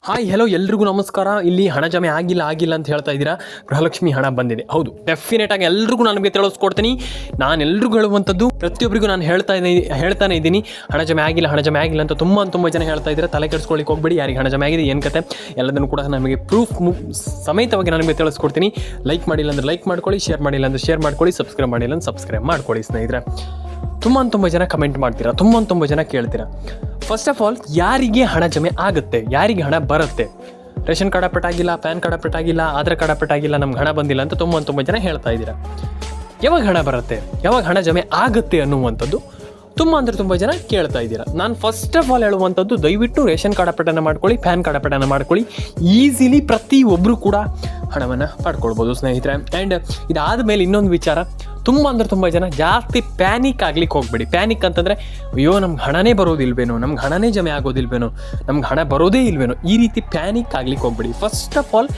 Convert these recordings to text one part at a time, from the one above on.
Hi hello ಎಲ್ರಿಗೂ ನಮಸ್ಕಾರ. ಇಲ್ಲಿ ಹಣ ಜಮೆ ಆಗಿಲ್ಲ ಅಂತ ಹೇಳ್ತಾ ಇದ್ದೀರಾ. ಗೃಹಲಕ್ಷ್ಮಿ ಹಣ ಬಂದಿದೆ. ಹೌದು, ಡೆಫಿನೆಟ್ ಆಗಿ ಎಲ್ರಿಗೂ ನನಗೆ ತಿಳಿಸ್ಕೊಡ್ತೀನಿ. ನಾನು ಎಲ್ರಿಗೂ ಹೇಳುವಂಥದ್ದು, ಪ್ರತಿಯೊಬ್ಬರಿಗೂ ನಾನು ಹೇಳ್ತಾನೆ ಇದ್ದೀನಿ, ಹಣ ಜಮೆ ಆಗಿಲ್ಲ ಅಂತ ತುಂಬ ಜನ ಹೇಳ್ತಾ ಇದ್ದಾರೆ. ತಲೆ ಕೆಡಿಸ್ಕೊಳ್ಳಿಕ್ಕೆ ಹೋಗ್ಬೇಡಿ. ಯಾರಿಗೆ ಹಣ ಜಮೆ ಆಗಿದೆ, ಏನು ಕತೆ, ಎಲ್ಲದನ್ನು ಕೂಡ ನಮಗೆ ಪ್ರೂಫ್ ಸಮೇತವಾಗಿ ನನಗೆ ತಿಳಿಸ್ಕೊಡ್ತೀನಿ. ಲೈಕ್ ಮಾಡಿಲ್ಲ ಅಂದರೆ ಲೈಕ್ ಮಾಡ್ಕೊಳ್ಳಿ, ಶೇರ್ ಮಾಡಿಲ್ಲ ಅಂದರೆ ಶೇರ್ ಮಾಡ್ಕೊಳ್ಳಿ, ಸಬ್ಸ್ಕ್ರೈಬ್ ಮಾಡಿಲ್ಲ ಅಂದರೆ ಸಬ್ಸ್ಕ್ರೈಬ್ ಮಾಡ್ಕೊಳ್ಳಿ ಸ್ನೇಹಿತರೆ. ತುಂಬ ಜನ ಕಮೆಂಟ್ ಮಾಡ್ತೀರಾ, ತುಂಬ ಜನ ಕೇಳ್ತೀರಾ. ಫಸ್ಟ್ ಆಫ್ ಆಲ್, ಯಾರಿಗೆ ಹಣ ಜಮೆ ಆಗುತ್ತೆ, ಯಾರಿಗೆ ಹಣ ಬರುತ್ತೆ? ರೇಷನ್ ಕಾರ್ಡ್ ಅಪ್ಡೇಟ್ ಆಗಿಲ್ಲ, ಪ್ಯಾನ್ ಕಾರ್ಡ್ ಅಪ್ಡೇಟ್ ಆಗಿಲ್ಲ, ಆಧಾರ್ ಕಾರ್ಡ್ ಅಪ್ಡೇಟ್ ಆಗಿಲ್ಲ, ನಮ್ಗೆ ಹಣ ಬಂದಿಲ್ಲ ಅಂತ ತುಂಬ ಜನ ಹೇಳ್ತಾ ಇದ್ದೀರಾ. ಯಾವಾಗ ಹಣ ಬರುತ್ತೆ, ಯಾವಾಗ ಹಣ ಜಮೆ ಆಗುತ್ತೆ ಅನ್ನುವಂಥದ್ದು ತುಂಬ ಜನ ಕೇಳ್ತಾ ಇದ್ದೀರಾ. ನಾನು ಫಸ್ಟ್ ಆಫ್ ಆಲ್ ಹೇಳುವಂಥದ್ದು, ದಯವಿಟ್ಟು ರೇಷನ್ ಕಾರ್ಡ್ ಅಪ್ಡೇಟನ್ನು ಮಾಡ್ಕೊಳ್ಳಿ, ಪ್ಯಾನ್ ಕಾರ್ಡ್ ಅಪ್ಡೇಟನ್ನು ಮಾಡ್ಕೊಳ್ಳಿ. ಈಸಿಲಿ ಪ್ರತಿಯೊಬ್ಬರು ಕೂಡ ಹಣವನ್ನು ಪಡ್ಕೊಳ್ಬೋದು ಸ್ನೇಹಿತರೆ. ಆ್ಯಂಡ್ ಇದಾದ ಮೇಲೆ ಇನ್ನೊಂದು ವಿಚಾರ, ತುಂಬ ಜನ ಜಾಸ್ತಿ ಪ್ಯಾನಿಕ್ ಆಗ್ಲಿಕ್ಕೆ ಹೋಗ್ಬೇಡಿ. ಪ್ಯಾನಿಕ್ ಅಂತಂದರೆ, ಅಯ್ಯೋ ನಮ್ಗೆ ಹಣನೇ ಬರೋದಿಲ್ವೇನೋ, ನಮ್ಗೆ ಹಣನೇ ಜಮೆ ಆಗೋದಿಲ್ವೇನೋ, ನಮ್ಗೆ ಹಣ ಬರೋದೇ ಇಲ್ವೇನೋ, ಈ ರೀತಿ ಪ್ಯಾನಿಕ್ ಆಗ್ಲಿಕ್ಕೆ ಹೋಗ್ಬೇಡಿ. ಫಸ್ಟ್ ಆಫ್ ಆಲ್,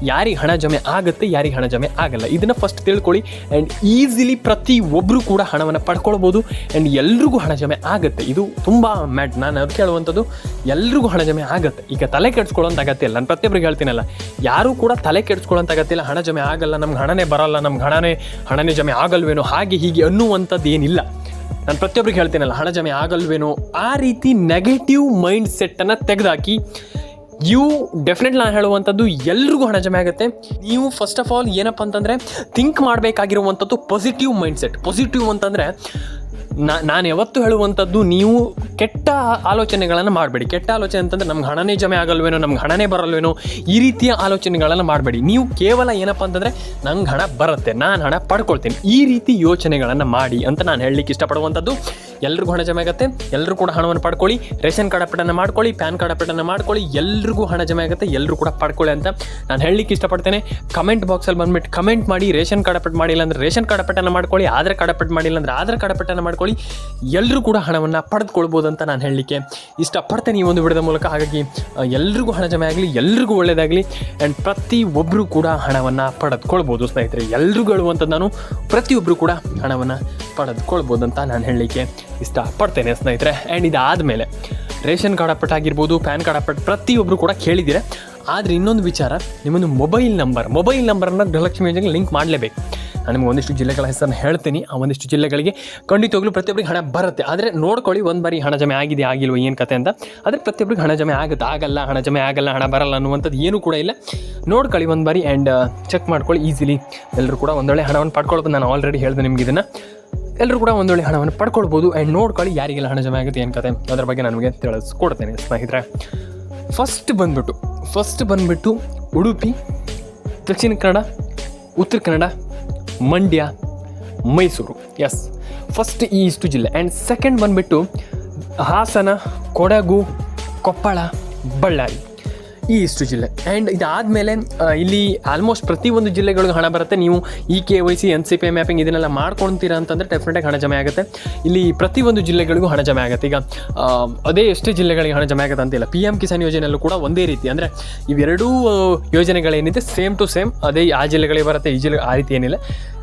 ಯಾರಿಗೆ ಹಣ ಜಮೆ ಆಗುತ್ತೆ, ಯಾರಿಗೆ ಹಣ ಜಮೆ ಆಗಲ್ಲ, ಇದನ್ನು ಫಸ್ಟ್ ತಿಳ್ಕೊಳ್ಳಿ. ಆ್ಯಂಡ್ ಈಸಿಲಿ ಪ್ರತಿಯೊಬ್ಬರು ಕೂಡ ಹಣವನ್ನು ಪಡ್ಕೊಳ್ಬೋದು. ಆ್ಯಂಡ್ ಎಲ್ರಿಗೂ ಹಣ ಜಮೆ ಆಗುತ್ತೆ. ಇದು ತುಂಬ ನಾನು ಅದಕ್ಕೆ ಹೇಳುವಂಥದ್ದು, ಎಲ್ರಿಗೂ ಹಣ ಜಮೆ ಆಗುತ್ತೆ. ಈಗ ತಲೆ ಕೆಡಿಸ್ಕೊಳ್ಳೋಂಥ ಅಗತ್ಯ ಇಲ್ಲ. ನಾನು ಪ್ರತಿಯೊಬ್ಬರಿಗೆ ಹೇಳ್ತೀನಲ್ಲ, ಯಾರೂ ಕೂಡ ತಲೆ ಕೆಡಿಸ್ಕೊಳ್ಳೋಂಥ ಅಗತ್ಯ ಇಲ್ಲ. ಹಣ ಜಮೆ ಆಗಲ್ಲ, ನಮ್ಗೆ ಹಣನೇ ಬರಲ್ಲ, ನಮ್ಗೆ ಹಣನೇ ಜಮೆ ಆಗಲ್ವೇನೋ, ಹಾಗೆ ಹೀಗೆ ಅನ್ನುವಂಥದ್ದು ಏನಿಲ್ಲ. ನಾನು ಪ್ರತಿಯೊಬ್ಬರಿಗೆ ಹೇಳ್ತೀನಲ್ಲ, ಹಣ ಜಮೆ ಆಗಲ್ವೇನೋ, ಆ ರೀತಿ ನೆಗೆಟಿವ್ ಮೈಂಡ್ ಸೆಟ್ಟನ್ನು ತೆಗೆದಾಕಿ ಡೆಫಿನೆಟ್ಲಿ ನಾನು ಹೇಳುವಂಥದ್ದು, ಎಲ್ರಿಗೂ ಹಣ ಜಮೆ ಆಗುತ್ತೆ. ನೀವು ಫಸ್ಟ್ ಆಫ್ ಆಲ್ ಏನಪ್ಪ ಅಂತಂದರೆ, ಥಿಂಕ್ ಮಾಡಬೇಕಾಗಿರುವಂಥದ್ದು ಪಾಸಿಟಿವ್ ಮೈಂಡ್ ಸೆಟ್. ಪಾಸಿಟಿವ್ ಅಂತಂದರೆ, ನಾನು ಯಾವತ್ತೂ ಹೇಳುವಂಥದ್ದು, ನೀವು ಕೆಟ್ಟ ಆಲೋಚನೆಗಳನ್ನು ಮಾಡಬೇಡಿ. ಕೆಟ್ಟ ಆಲೋಚನೆ ಅಂತಂದರೆ, ನಮ್ಗೆ ಹಣನೇ ಜಮೆ ಆಗಲ್ವೇನೋ, ನಮ್ಗೆ ಹಣನೇ ಬರಲ್ವೇನೋ, ಈ ರೀತಿಯ ಆಲೋಚನೆಗಳನ್ನು ಮಾಡಬೇಡಿ. ನೀವು ಕೇವಲ ಏನಪ್ಪ ಅಂತಂದರೆ, ನಂಗೆ ಹಣ ಬರುತ್ತೆ, ನಾನು ಹಣ ಪಡ್ಕೊಳ್ತೀನಿ, ಈ ರೀತಿ ಯೋಚನೆಗಳನ್ನು ಮಾಡಿ ಅಂತ ನಾನು ಹೇಳಲಿಕ್ಕೆ ಇಷ್ಟಪಡುವಂಥದ್ದು. ಎಲ್ರಿಗೂ ಹಣ ಜಮೆ ಆಗುತ್ತೆ, ಎಲ್ಲರೂ ಕೂಡ ಹಣವನ್ನು ಪಡ್ಕೊಳ್ಳಿ. ರೇಷನ್ ಕಾರ್ಡ್ ಅಪ್ಡೇಟನ್ನು ಮಾಡ್ಕೊಳ್ಳಿ, ಪ್ಯಾನ್ ಕಾರ್ಡ್ ಅಪ್ಡೇಟನ್ನು ಮಾಡ್ಕೊಳ್ಳಿ. ಎಲ್ರಿಗೂ ಹಣ ಜಮೆ ಆಗುತ್ತೆ, ಎಲ್ಲರೂ ಕೂಡ ಪಡ್ಕೊಳ್ಳಿ ಅಂತ ನಾನು ಹೇಳಲಿಕ್ಕೆ ಇಷ್ಟಪಡ್ತೇನೆ. ಕಮೆಂಟ್ ಬಾಕ್ಸಲ್ಲಿ ಬಂದುಬಿಟ್ಟು ಕಮೆಂಟ್ ಮಾಡಿ. ರೇಷನ್ ಕಾರ್ಡ್ ಅಪ್ಡೇಟ್ ಮಾಡಿಲ್ಲ ಅಂದರೆ ರೇಷನ್ ಕಾರ್ಡ್ ಅಪ್ಡೇಟನ್ನು ಮಾಡ್ಕೊಳ್ಳಿ, ಆಧಾರ್ ಕಾರ್ಡ್ ಅಪ್ಡೇಟ್ ಮಾಡಿಲ್ಲ ಅಂದರೆ ಆಧಾರ್ ಕಾರ್ಡ್ ಅಪ್ಡೇಟನ್ನು ಮಾಡ್ಕೊಳ್ಳಿ. ಎಲ್ಲರೂ ಕೂಡ ಹಣವನ್ನು ಪಡೆದುಕೊಳ್ಬೋದು ಅಂತ ನಾನು ಹೇಳಲಿಕ್ಕೆ ಇಷ್ಟಪಡ್ತೇನೆ ಈ ಒಂದು ವಿಡಿಯೋದ ಮೂಲಕ. ಹಾಗಾಗಿ ಎಲ್ರಿಗೂ ಹಣ ಜಮೆ ಆಗಲಿ, ಎಲ್ರಿಗೂ ಒಳ್ಳೆಯದಾಗಲಿ. ಆ್ಯಂಡ್ ಪ್ರತಿಯೊಬ್ಬರು ಕೂಡ ಹಣವನ್ನು ಪಡೆದುಕೊಳ್ಬೋದು ಸ್ನೇಹಿತರೆ. ಎಲ್ರಿಗೂ ಹೇಳುವಂಥದ್ದು, ನಾನು ಪ್ರತಿಯೊಬ್ಬರು ಕೂಡ ಹಣವನ್ನು ಪಡೆದುಕೊಳ್ಬೋದು ಅಂತ ನಾನು ಹೇಳಲಿಕ್ಕೆ ಇಷ್ಟಪಡ್ತೇನೆ ಸ್ನೇಹಿತರೆ. ಆ್ಯಂಡ್ ಇದಾದಮೇಲೆ ರೇಷನ್ ಕಾರ್ಡ್ ಅಪ್ಡೇಟ್ ಆಗಿರ್ಬೋದು, ಪ್ಯಾನ್ ಕಾರ್ಡ್ ಅಪ್ಡೇಟ್ ಪ್ರತಿಯೊಬ್ಬರು ಕೂಡ ಕೇಳಿದ್ದೀರ. ಆದರೆ ಇನ್ನೊಂದು ವಿಚಾರ, ನಿಮ್ಮೊಂದು ಮೊಬೈಲ್ ನಂಬರನ್ನು ಗೃಹಲಕ್ಷ್ಮಿ ಯೋಜನೆಗೆ ಲಿಂಕ್ ಮಾಡಲೇಬೇಕು. ನಾನು ನಿಮಗೆ ಒಂದಿಷ್ಟು ಜಿಲ್ಲೆಗಳ ಹೆಸರನ್ನು ಹೇಳ್ತೀನಿ. ಆ ಒಂದಿಷ್ಟು ಜಿಲ್ಲೆಗಳಿಗೆ ಖಂಡಿತವಾಗ್ಲೂ ಪ್ರತಿಯೊಬ್ಬರಿಗೆ ಹಣ ಬರುತ್ತೆ. ಆದರೆ ನೋಡ್ಕೊಳ್ಳಿ, ಒಂದು ಬಾರಿ ಹಣ ಜಮೆ ಆಗಿಲ್ವ ಏನು ಕತೆ ಅಂತ. ಆದರೆ ಪ್ರತಿಯೊಬ್ಬರಿಗೆ ಹಣ ಜಮೆ ಆಗಲ್ಲ, ಹಣ ಜಮೆ ಆಗಲ್ಲ, ಹಣ ಬರಲ್ಲ ಅನ್ನುವಂಥದ್ದು ಏನೂ ಕೂಡ ಇಲ್ಲ. ನೋಡ್ಕೊಳ್ಳಿ ಒಂದು ಬಾರಿ, ಆ್ಯಂಡ್ ಚೆಕ್ ಮಾಡ್ಕೊಳ್ಳಿ. ಈಸಿಲಿ ಎಲ್ಲರೂ ಕೂಡ ಒಂದೊಳ್ಳೆ ಹಣವನ್ನು ಪಡ್ಕೊಳ್ಬೋದು. ನಾನು ಆಲ್ರೆಡಿ ಹೇಳಿದೆ ನಿಮ್ಗೆ ಇದನ್ನು. ಎಲ್ಲರೂ ಕೂಡ ಒಂದೊಳ್ಳೆ ಹಣವನ್ನು ಪಡ್ಕೊಳ್ಬೋದು. ಆ್ಯಂಡ್ ನೋಡ್ಕೊಳ್ಳಿ, ಯಾರಿಗೆಲ್ಲ ಹಣ ಜಮೆ ಆಗುತ್ತೆ ಏನು ಕತೆ, ಅದರ ಬಗ್ಗೆ ನನಗೆ ತಿಳಿಸ್ಕೊಡ್ತೇನೆ ಸ್ನೇಹಿತರೆ. ಫಸ್ಟ್ ಬಂದುಬಿಟ್ಟು ಉಡುಪಿ, ದಕ್ಷಿಣ ಕನ್ನಡ, ಉತ್ತರ ಕನ್ನಡ, ಮಂಡ್ಯ, ಮೈಸೂರು. ಎಸ್, ಫಸ್ಟ್ ಈ ಇಷ್ಟು ಜಿಲ್ಲೆ. ಆ್ಯಂಡ್ ಸೆಕೆಂಡ್ ಬಂದುಬಿಟ್ಟು ಹಾಸನ, ಕೊಡಗು, ಕೊಪ್ಪಳ, ಬಳ್ಳಾರಿ, ಈ ಇಷ್ಟು ಜಿಲ್ಲೆ. ಆ್ಯಂಡ್ ಇದಾದಮೇಲೆ ಇಲ್ಲಿ ಆಲ್ಮೋಸ್ಟ್ ಪ್ರತಿಯೊಂದು ಜಿಲ್ಲೆಗಳಿಗೂ ಹಣ ಬರುತ್ತೆ. ನೀವು ಈ KYC, NCPI ಮ್ಯಾಪಿಂಗ್ ಇದನ್ನೆಲ್ಲ ಮಾಡ್ಕೊಳ್ತೀರಾ ಅಂತಂದರೆ ಡೆಫಿನೆಟಾಗಿ ಹಣ ಜಮೆ ಆಗುತ್ತೆ. ಇಲ್ಲಿ ಪ್ರತಿಯೊಂದು ಜಿಲ್ಲೆಗಳಿಗೂ ಹಣ ಜಮೆ ಆಗುತ್ತೆ. ಈಗ ಅದೇ ಎಷ್ಟೇ ಜಿಲ್ಲೆಗಳಿಗೆ ಹಣ ಜಮೆ ಆಗುತ್ತೆ ಅಂತಿಲ್ಲ. PM ಕಿಸಾನ್ ಯೋಜನೆಯಲ್ಲೂ ಕೂಡ ಒಂದೇ ರೀತಿ, ಅಂದರೆ ಇವೆರಡೂ ಯೋಜನೆಗಳೇನಿದೆ ಸೇಮ್ ಟು ಸೇಮ್ ಅದೇ, ಆ ಜಿಲ್ಲೆಗಳಿಗೆ ಬರುತ್ತೆ, ಈ ಜಿಲ್ಲೆ ಆ ರೀತಿ ಏನಿಲ್ಲ.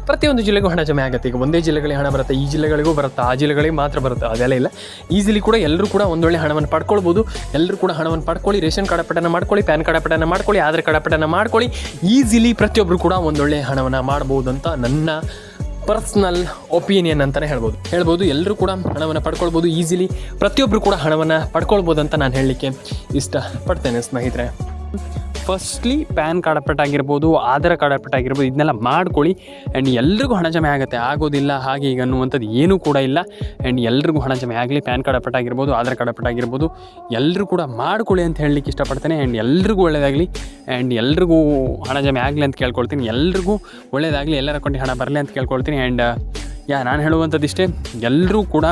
ಪ್ರತಿಯೊಂದು ಜಿಲ್ಲೆಗೂ ಹಣ ಜಮೆ ಆಗುತ್ತೆ. ಈಗ ಒಂದೇ ಜಿಲ್ಲೆಗಳಿಗೆ ಹಣ ಬರುತ್ತೆ, ಈ ಜಿಲ್ಲೆಗಳಿಗೂ ಬರುತ್ತೆ, ಆ ಜಿಲ್ಲೆಗಳಿಗೆ ಮಾತ್ರ ಬರುತ್ತೆ, ಅದೆಲ್ಲ ಇಲ್ಲ. ಈಸಿಲಿ ಕೂಡ ಎಲ್ಲರೂ ಕೂಡ ಒಂದೊಳ್ಳೆ ಹಣವನ್ನು ಪಡ್ಕೊಳ್ಬೋದು. ಎಲ್ಲರೂ ಕೂಡ ಹಣವನ್ನು ಪಡ್ಕೊಳ್ಳಿ. ರೇಷನ್ ಕಾರ್ಡ್ ಅಪ್ಡೇಟನ್ನು ಮಾಡ್ಕೊಳ್ಳಿ, ಪ್ಯಾನ್ ಕಾರ್ಡ್ ಅಪ್ಡೇಟನ್ನು ಮಾಡ್ಕೊಳ್ಳಿ, ಆಧಾರ್ ಕಾರ್ಡ್ ಅಪ್ಡೇಟನ್ನು ಮಾಡ್ಕೊಳ್ಳಿ. ಈಸಿಲಿ ಪ್ರತಿಯೊಬ್ಬರು ಕೂಡ ಒಂದೊಳ್ಳೆ ಹಣವನ್ನು ಮಾಡ್ಬೋದು ಅಂತ ನನ್ನ ಪರ್ಸ್ನಲ್ ಒಪಿನಿಯನ್ ಅಂತಲೇ ಹೇಳ್ಬೋದು. ಎಲ್ಲರೂ ಕೂಡ ಹಣವನ್ನು ಪಡ್ಕೊಳ್ಬೋದು. ಈಸಿಲಿ ಪ್ರತಿಯೊಬ್ಬರು ಕೂಡ ಹಣವನ್ನು ಪಡ್ಕೊಳ್ಬೋದು ಅಂತ ನಾನು ಹೇಳಲಿಕ್ಕೆ ಇಷ್ಟಪಡ್ತೇನೆ ಸ್ನೇಹಿತರೆ. ಫಸ್ಟ್ಲಿ ಪ್ಯಾನ್ ಕಾರ್ಡ್ ಅಪ್ಡೇಟ್ ಆಗಿರ್ಬೋದು, ಆಧಾರ್ ಕಾರ್ಡ್ ಅಪ್ಡೇಟ್ ಆಗಿರ್ಬೋದು, ಇದನ್ನೆಲ್ಲ ಮಾಡ್ಕೊಳ್ಳಿ. ಆ್ಯಂಡ್ ಎಲ್ರಿಗೂ ಹಣ ಜಮೆ ಆಗುತ್ತೆ, ಆಗೋದಿಲ್ಲ ಹಾಗೆ ಈಗ ಅನ್ನುವಂಥದ್ದು ಏನೂ ಕೂಡ ಇಲ್ಲ. ಆ್ಯಂಡ್ ಎಲ್ರಿಗೂ ಹಣ ಜಮೆ ಆಗಲಿ. ಪ್ಯಾನ್ ಕಾರ್ಡ್ ಅಪ್ಡೇಟ್ ಆಗಿರ್ಬೋದು, ಆಧಾರ್ ಕಾರ್ಡ್ ಅಪ್ಡೇಟ್ ಆಗಿರ್ಬೋದು, ಎಲ್ಲರೂ ಕೂಡ ಮಾಡ್ಕೊಳ್ಳಿ ಅಂತ ಹೇಳಲಿಕ್ಕೆ ಇಷ್ಟಪಡ್ತೇನೆ. ಆ್ಯಂಡ್ ಎಲ್ರಿಗೂ ಒಳ್ಳೆಯದಾಗಲಿ. ಆ್ಯಂಡ್ ಎಲ್ರಿಗೂ ಹಣ ಜಮೆ ಆಗಲಿ ಅಂತ ಕೇಳ್ಕೊಳ್ತೀನಿ. ಎಲ್ರಿಗೂ ಒಳ್ಳೆಯದಾಗಲಿ, ಎಲ್ಲರ ಅಕೌಂಟಿಗೆ ಹಣ ಬರಲಿ ಅಂತ ಕೇಳ್ಕೊಳ್ತೀನಿ. ಆ್ಯಂಡ್ ನಾನು ಹೇಳುವಂಥದ್ದು ಇಷ್ಟೇ, ಎಲ್ಲರೂ ಕೂಡ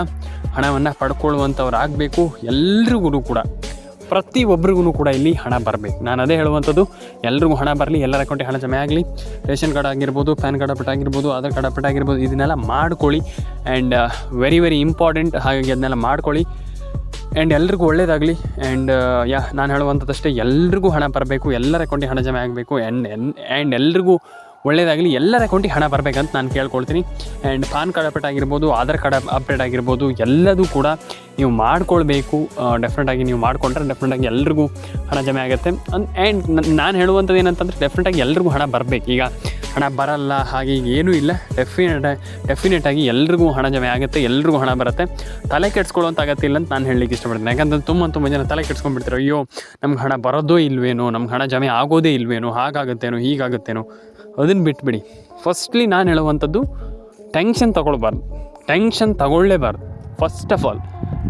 ಹಣವನ್ನು ಪಡ್ಕೊಳ್ಳುವಂಥವ್ರು ಆಗಬೇಕು. ಎಲ್ರಿಗೂ ಕೂಡ ಪ್ರತಿಯೊಬ್ಬರಿಗೂ ಕೂಡ ಇಲ್ಲಿ ಹಣ ಬರಬೇಕು. ನಾನು ಅದೇ ಹೇಳುವಂಥದ್ದು, ಎಲ್ರಿಗೂ ಹಣ ಬರಲಿ, ಎಲ್ಲರ ಅಕೌಂಟಿಗೆ ಹಣ ಜಮೆ ಆಗಲಿ. ರೇಷನ್ ಕಾರ್ಡ್ ಆಗಿರ್ಬೋದು, ಪ್ಯಾನ್ ಕಾರ್ಡ್ ಅಪ್ಡೇಟ್ ಆಗಿರ್ಬೋದು, ಆಧಾರ್ ಕಾರ್ಡ್ ಅಪ್ಡೇಟ್ ಆಗಿರ್ಬೋದು, ಇದನ್ನೆಲ್ಲ ಮಾಡ್ಕೊಳ್ಳಿ. And very important. ಹಾಗಾಗಿ ಅದನ್ನೆಲ್ಲ ಮಾಡ್ಕೊಳ್ಳಿ. ಆ್ಯಂಡ್ ಎಲ್ರಿಗೂ ಒಳ್ಳೆಯದಾಗಲಿ. ಆ್ಯಂಡ್ ನಾನು ಹೇಳುವಂಥದ್ದಷ್ಟೇ, ಎಲ್ರಿಗೂ ಹಣ ಬರಬೇಕು, ಎಲ್ಲರ ಅಕೌಂಟಿಗೆ ಹಣ ಜಮೆ ಆಗಬೇಕು. ಆ್ಯಂಡ್ ಎಲ್ರಿಗೂ ಒಳ್ಳೆಯದಾಗಲಿ. ಎಲ್ಲರ ಅಕೌಂಟಿಗೆ ಹಣ ಬರಬೇಕಂತ ನಾನು ಕೇಳ್ಕೊಳ್ತೀನಿ. ಆ್ಯಂಡ್ ಪಾನ್ ಕಾರ್ಡ್ ಅಪ್ಡೇಟ್ ಆಗಿರ್ಬೋದು, ಆಧಾರ್ ಕಾರ್ಡ್ ಅಪ್ಡೇಟ್ ಆಗಿರ್ಬೋದು, ಎಲ್ಲದೂ ಕೂಡ ನೀವು ಮಾಡ್ಕೊಳ್ಬೇಕು. ಡೆಫಿನೆಟಾಗಿ ನೀವು ಮಾಡಿಕೊಂಡ್ರೆ ಡೆಫಿನೆಟಾಗಿ ಎಲ್ರಿಗೂ ಹಣ ಜಮೆ ಆಗುತ್ತೆ. ಆ್ಯಂಡ್ ನಾನು ಹೇಳುವಂಥದ್ದು ಏನಂತಂದರೆ ಡೆಫಿನೆಟಾಗಿ ಎಲ್ರಿಗೂ ಹಣ ಬರಬೇಕು. ಈಗ ಹಣ ಬರಲ್ಲ ಹಾಗೆ ಏನೂ ಇಲ್ಲ, ಡೆಫಿನೆಟಾಗಿ ಎಲ್ರಿಗೂ ಹಣ ಜಮೆ ಆಗುತ್ತೆ, ಎಲ್ರಿಗೂ ಹಣ ಬರುತ್ತೆ. ತಲೆ ಕೆಡ್ಸ್ಕೊಳ್ಳೋಂಥ ಅಗತ್ಯ ಇಲ್ಲ ಅಂತ ನಾನು ಹೇಳಲಿಕ್ಕೆ ಇಷ್ಟಪಡ್ತೀನಿ. ಯಾಕಂತಂದ್ರೆ ತುಂಬ ಜನ ತಲೆ ಕೆಡ್ಸ್ಕೊಂಡ್ಬಿಡ್ತಾರೆ, ಅಯ್ಯೋ ನಮ್ಗೆ ಹಣ ಬರೋದೋ ಇಲ್ವೇನೋ, ನಮ್ಗೆ ಹಣ ಜಮೆ ಆಗೋದೇ ಇಲ್ವೇನೋ, ಹಾಗಾಗುತ್ತೇನೋ ಹೀಗಾಗುತ್ತೇನೋ, ಅದನ್ನು ಬಿಟ್ಬಿಡಿ. ಫಸ್ಟ್ಲಿ ನಾನು ಹೇಳುವಂಥದ್ದು ಟೆನ್ಷನ್ ತಗೊಳ್ಳೇಬಾರ್ದು. ಫಸ್ಟ್ ಆಫ್ ಆಲ್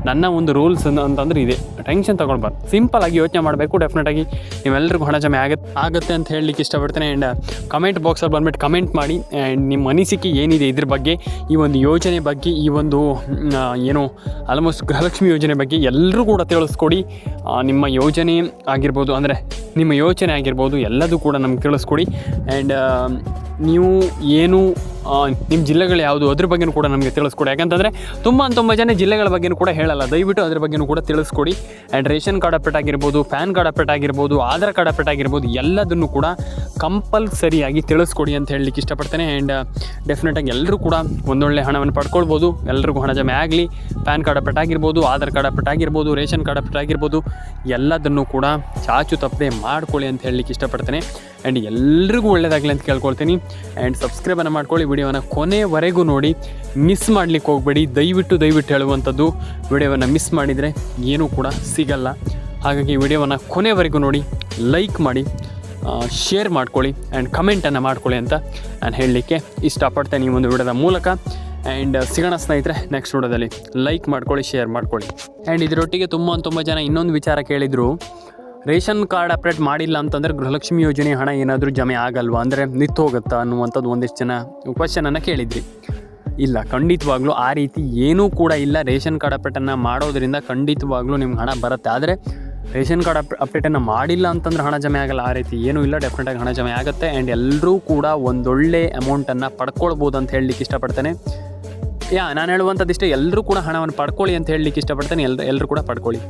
ನನ್ನ ಒಂದು ರೂಲ್ಸ್ ಅಂತಂದ್ರೆ ಇದೆ, ಟೆನ್ಷನ್ ತೊಗೊಳ್ಬಾರ್ದು. ಸಿಂಪಲಾಗಿ ಯೋಚನೆ ಮಾಡಬೇಕು. ಡೆಫಿನೆಟಾಗಿ ನೀವೆಲ್ಲರಿಗೂ ಹಣ ಜಮೆ ಆಗುತ್ತೆ ಅಂತ ಹೇಳಲಿಕ್ಕೆ ಇಷ್ಟಪಡ್ತೇನೆ. ಆ್ಯಂಡ್ ಕಮೆಂಟ್ ಬಾಕ್ಸಲ್ಲಿ ಬಂದುಬಿಟ್ಟು ಕಮೆಂಟ್ ಮಾಡಿ. ಆ್ಯಂಡ್ ನಿಮ್ಮ ಅನಿಸಿಕೆ ಏನಿದೆ ಇದ್ರ ಬಗ್ಗೆ, ಈ ಒಂದು ಯೋಜನೆ ಬಗ್ಗೆ, ಈ ಒಂದು ಏನು ಆಲ್ಮೋಸ್ಟ್ ಗೃಹಲಕ್ಷ್ಮಿ ಯೋಜನೆ ಬಗ್ಗೆ ಎಲ್ಲರೂ ಕೂಡ ತಿಳಿಸ್ಕೊಡಿ. ನಿಮ್ಮ ಯೋಜನೆ ಆಗಿರ್ಬೋದು, ಅಂದರೆ ನಿಮ್ಮ ಯೋಚನೆ ಆಗಿರ್ಬೋದು, ಎಲ್ಲದೂ ಕೂಡ ನಮ್ಗೆ ತಿಳಿಸ್ಕೊಡಿ. ಆ್ಯಂಡ್ ನೀವು ಏನು ನಿಮ್ಮ ಜಿಲ್ಲೆಗಳು ಯಾವುದು ಅದ್ರ ಬಗ್ಗೆಯೂ ಕೂಡ ನಮಗೆ ತಿಳಿಸ್ಕೊಡಿ. ಯಾಕಂತಂದರೆ ತುಂಬ ಜನ ಜಿಲ್ಲೆಗಳ ಬಗ್ಗೆಯೂ ಕೂಡ ಹೇಳಲ್ಲ, ದಯವಿಟ್ಟು ಅದ್ರ ಬಗ್ಗೆಯೂ ಕೂಡ ತಿಳಿಸ್ಕೊಡಿ. ಆ್ಯಂಡ್ ರೇಷನ್ ಕಾರ್ಡ್ ಅಪ್ಡೇಟ್ ಆಗಿರ್ಬೋದು, ಪ್ಯಾನ್ ಕಾರ್ಡ್ ಅಪ್ಡೇಟ್ ಆಗಿರ್ಬೋದು, ಆಧಾರ್ ಕಾರ್ಡ್ ಅಪ್ಡೇಟ್ ಆಗಿರ್ಬೋದು, ಎಲ್ಲದನ್ನು ಕೂಡ ಕಂಪಲ್ಸರಿಯಾಗಿ ತಿಳಿಸ್ಕೊಡಿ ಅಂತ ಹೇಳಲಿಕ್ಕೆ ಇಷ್ಟಪಡ್ತೇನೆ. ಆ್ಯಂಡ್ ಡೆಫಿನೆಟಾಗಿ ಎಲ್ಲರೂ ಕೂಡ ಒಂದೊಳ್ಳೆ ಹಣವನ್ನು ಪಡ್ಕೊಳ್ಬೋದು, ಎಲ್ರಿಗೂ ಹಣ ಜಮೆ ಆಗಲಿ. ಪ್ಯಾನ್ ಕಾರ್ಡ್ ಅಪ್ಡೇಟ್ ಆಗಿರ್ಬೋದು, ಆಧಾರ್ ಕಾರ್ಡ್ ಅಪ್ಡೇಟ್ ಆಗಿರ್ಬೋದು, ರೇಷನ್ ಕಾರ್ಡ್ ಅಪ್ಡೇಟ್ ಆಗಿರ್ಬೋದು, ಎಲ್ಲದನ್ನು ಕೂಡ ಚಾಚು ತಪ್ಪದೆ ಮಾಡ್ಕೊಳ್ಳಿ ಅಂತ ಹೇಳಲಿಕ್ಕೆ ಇಷ್ಟಪಡ್ತೇನೆ. ಆ್ಯಂಡ್ ಎಲ್ರಿಗೂ ಒಳ್ಳೆಯದಾಗಲಿ ಅಂತ ಕೇಳ್ಕೊಳ್ತೀನಿ. ಆ್ಯಂಡ್ ಸಬ್ಸ್ಕ್ರೈಬನ್ನು ಮಾಡ್ಕೊಳ್ಳಿ, ವಿಡಿಯೋನ ಕೊನೆವರೆಗೂ ನೋಡಿ, ಮಿಸ್ ಮಾಡಲಿಕ್ಕೆ ಹೋಗಬೇಡಿ. ದಯವಿಟ್ಟು ಹೇಳುವಂಥದ್ದು, ವಿಡಿಯೋವನ್ನು ಮಿಸ್ ಮಾಡಿದರೆ ಏನೂ ಕೂಡ ಸಿಗಲ್ಲ. ಹಾಗಾಗಿ ವಿಡಿಯೋವನ್ನು ಕೊನೆವರೆಗೂ ನೋಡಿ, ಲೈಕ್ ಮಾಡಿ, ಶೇರ್ ಮಾಡ್ಕೊಳ್ಳಿ ಆ್ಯಂಡ್ ಕಮೆಂಟನ್ನು ಮಾಡ್ಕೊಳ್ಳಿ ಅಂತ ನಾನು ಹೇಳಲಿಕ್ಕೆ ಇಷ್ಟಪಡ್ತೇನೆ ಈ ಒಂದು ವಿಡಿಯೋದ ಮೂಲಕ. ಆ್ಯಂಡ್ ಸಿಗೋಣ ಸ್ನೇಹಿತರೆ ನೆಕ್ಸ್ಟ್ ವಿಡಿಯೋದಲ್ಲಿ. ಲೈಕ್ ಮಾಡ್ಕೊಳ್ಳಿ, ಶೇರ್ ಮಾಡ್ಕೊಳ್ಳಿ. ಆ್ಯಂಡ್ ಇದರೊಟ್ಟಿಗೆ ತುಂಬ ಜನ ಇನ್ನೊಂದು ವಿಚಾರ ಕೇಳಿದರು, ರೇಷನ್ ಕಾರ್ಡ್ ಅಪ್ಡೇಟ್ ಮಾಡಿಲ್ಲ ಅಂತಂದರೆ ಗೃಹಲಕ್ಷ್ಮಿ ಯೋಜನೆ ಹಣ ಏನಾದರೂ ಜಮೆ ಆಗಲ್ವಾ, ಅಂದರೆ ನಿಂತು ಹೋಗುತ್ತಾ ಅನ್ನುವಂಥದ್ದು ಒಂದಿಷ್ಟು ಜನ ಕ್ವಶನನ್ನು ಕೇಳಿದ್ರಿ. ಇಲ್ಲ, ಖಂಡಿತವಾಗ್ಲೂ ಆ ರೀತಿ ಏನೂ ಕೂಡ ಇಲ್ಲ. ರೇಷನ್ ಕಾರ್ಡ್ ಅಪ್ಡೇಟನ್ನು ಮಾಡೋದರಿಂದ ಖಂಡಿತವಾಗ್ಲೂ ನಿಮ್ಗೆ ಹಣ ಬರುತ್ತೆ. ಆದರೆ ರೇಷನ್ ಕಾರ್ಡ್ ಅಪ್ಡೇಟನ್ನು ಮಾಡಿಲ್ಲ ಅಂತಂದ್ರೆ ಹಣ ಜಮೆ ಆಗಲ್ಲ, ಆ ರೀತಿ ಏನೂ ಇಲ್ಲ. ಡೆಫಿನೆಟಾಗಿ ಹಣ ಜಮೆ ಆಗುತ್ತೆ. ಆ್ಯಂಡ್ ಎಲ್ಲರೂ ಕೂಡ ಒಂದೊಳ್ಳೆ ಅಮೌಂಟನ್ನು ಪಡ್ಕೊಳ್ಬೋದು ಅಂತ ಹೇಳಲಿಕ್ಕೆ ಇಷ್ಟಪಡ್ತೇನೆ. ನಾನು ಹೇಳುವಂಥದ್ದು ಇಷ್ಟೇ, ಎಲ್ಲರೂ ಕೂಡ ಹಣವನ್ನು ಪಡ್ಕೊಳ್ಳಿ ಅಂತ ಹೇಳಲಿಕ್ಕೆ ಇಷ್ಟಪಡ್ತೇನೆ. ಎಲ್ಲರೂ ಕೂಡ ಪಡ್ಕೊಳ್ಳಿ.